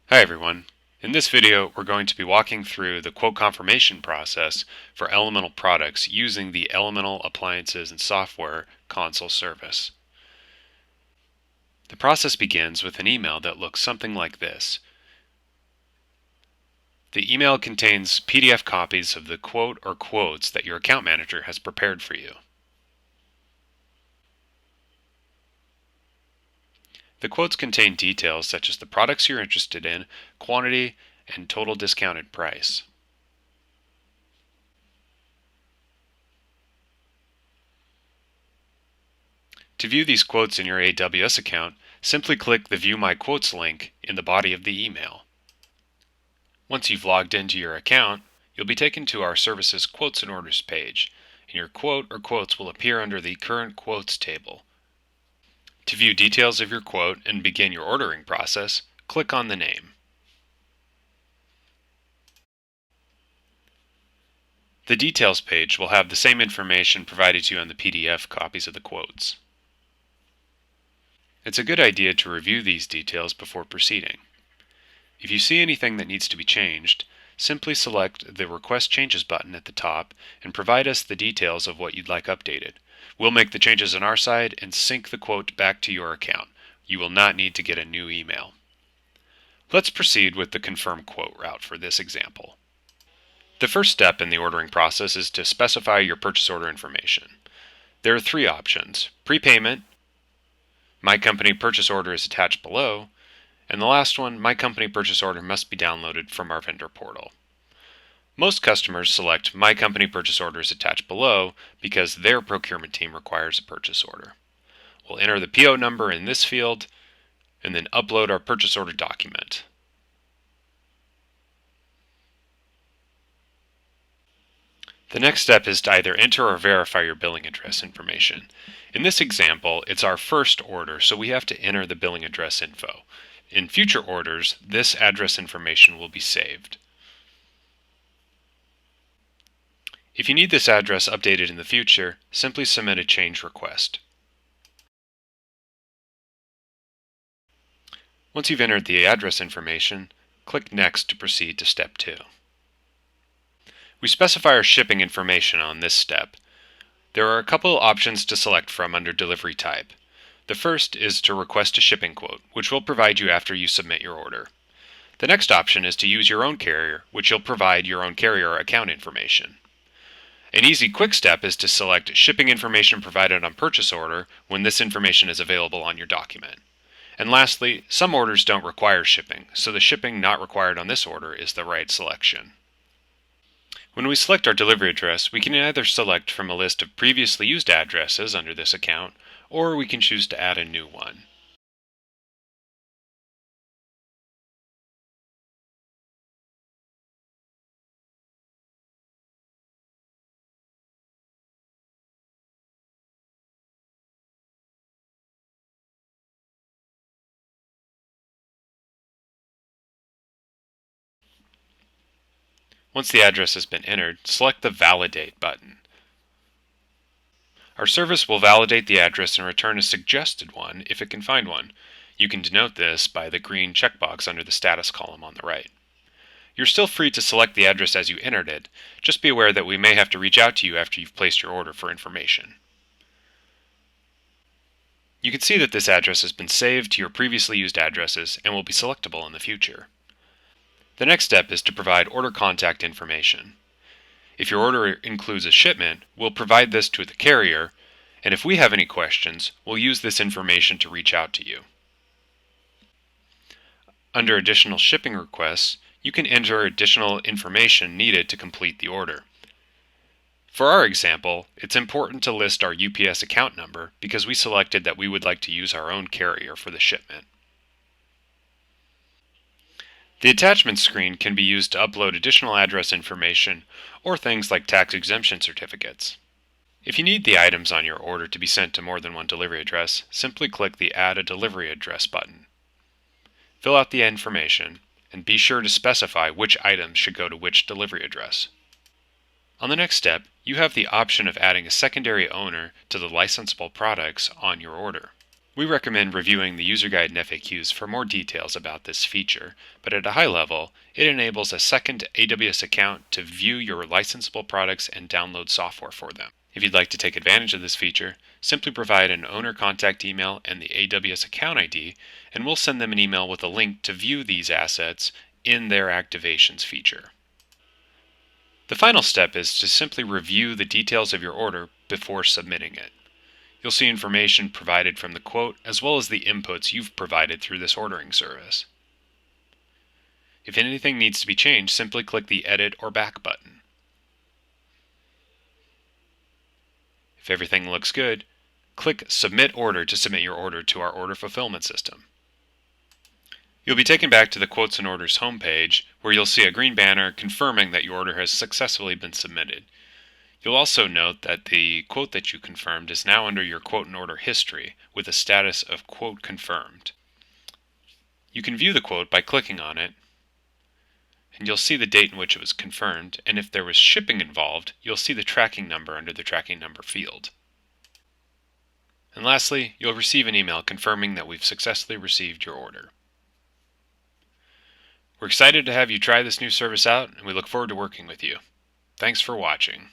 Hi everyone. In this video, we're going to be walking through the quote confirmation process for Elemental products using the Elemental Appliances and Software console service. The process begins with an email that looks something like this. The email contains PDF copies of the quote or quotes that your account manager has prepared for you. The quotes contain details such as the products you're interested in, quantity, and total discounted price. To view these quotes in your AWS account, simply click the View My Quotes link in the body of the email. Once you've logged into your account, you'll be taken to our service's Quotes and Orders page, and your quote or quotes will appear under the Current Quotes table. To view details of your quote and begin your ordering process, click on the name. The Details page will have the same information provided to you on the PDF copies of the quotes. It's a good idea to review these details before proceeding. If you see anything that needs to be changed, simply select the Request Changes button at the top and provide us the details of what you'd like updated. We'll make the changes on our side and sync the quote back to your account. You will not need to get a new email. Let's proceed with the Confirm Quote route for this example. The first step in the ordering process is to specify your purchase order information. There are three options: prepayment, My Company Purchase Order is attached below, and the last one, My Company Purchase Order must be downloaded from our vendor portal. Most customers select My Company Purchase Order is attached below because their procurement team requires a purchase order. We'll enter the PO number in this field and then upload our purchase order document. The next step is to either enter or verify your billing address information. In this example, it's our first order, so we have to enter the billing address info. In future orders, this address information will be saved. If you need this address updated in the future, simply submit a change request. Once you've entered the address information, click Next to proceed to Step 2. We specify our shipping information on this step. There are a couple options to select from under Delivery Type. The first is to request a shipping quote, which we'll provide you after you submit your order. The next option is to use your own carrier, which will provide your own carrier account information. An easy quick step is to select Shipping Information Provided on Purchase Order when this information is available on your document. And lastly, some orders don't require shipping, so the shipping not required on this order is the right selection. When we select our delivery address, we can either select from a list of previously used addresses under this account, or we can choose to add a new one. Once the address has been entered, select the Validate button. Our service will validate the address and return a suggested one if it can find one. You can denote this by the green checkbox under the status column on the right. You're still free to select the address as you entered it. Just be aware that we may have to reach out to you after you've placed your order for information. You can see that this address has been saved to your previously used addresses and will be selectable in the future. The next step is to provide order contact information. If your order includes a shipment, we'll provide this to the carrier, and if we have any questions, we'll use this information to reach out to you. Under Additional Shipping Requests, you can enter additional information needed to complete the order. For our example, it's important to list our UPS account number because we selected that we would like to use our own carrier for the shipment. The attachment screen can be used to upload additional address information or things like tax exemption certificates. If you need the items on your order to be sent to more than one delivery address, simply click the Add a Delivery Address button. Fill out the information, and be sure to specify which items should go to which delivery address. On the next step, you have the option of adding a secondary owner to the licensable products on your order. We recommend reviewing the user guide and FAQs for more details about this feature, but at a high level, it enables a second AWS account to view your licensable products and download software for them. If you'd like to take advantage of this feature, simply provide an owner contact email and the AWS account ID, and we'll send them an email with a link to view these assets in their activations feature. The final step is to simply review the details of your order before submitting it. You'll see information provided from the quote as well as the inputs you've provided through this ordering service. If anything needs to be changed, simply click the Edit or Back button. If everything looks good, click Submit Order to submit your order to our order fulfillment system. You'll be taken back to the Quotes and Orders homepage, where you'll see a green banner confirming that your order has successfully been submitted. You'll also note that the quote that you confirmed is now under your quote and order history with a status of quote confirmed. You can view the quote by clicking on it, and you'll see the date in which it was confirmed, and if there was shipping involved, you'll see the tracking number under the tracking number field. And lastly, you'll receive an email confirming that we've successfully received your order. We're excited to have you try this new service out, and we look forward to working with you. Thanks for watching.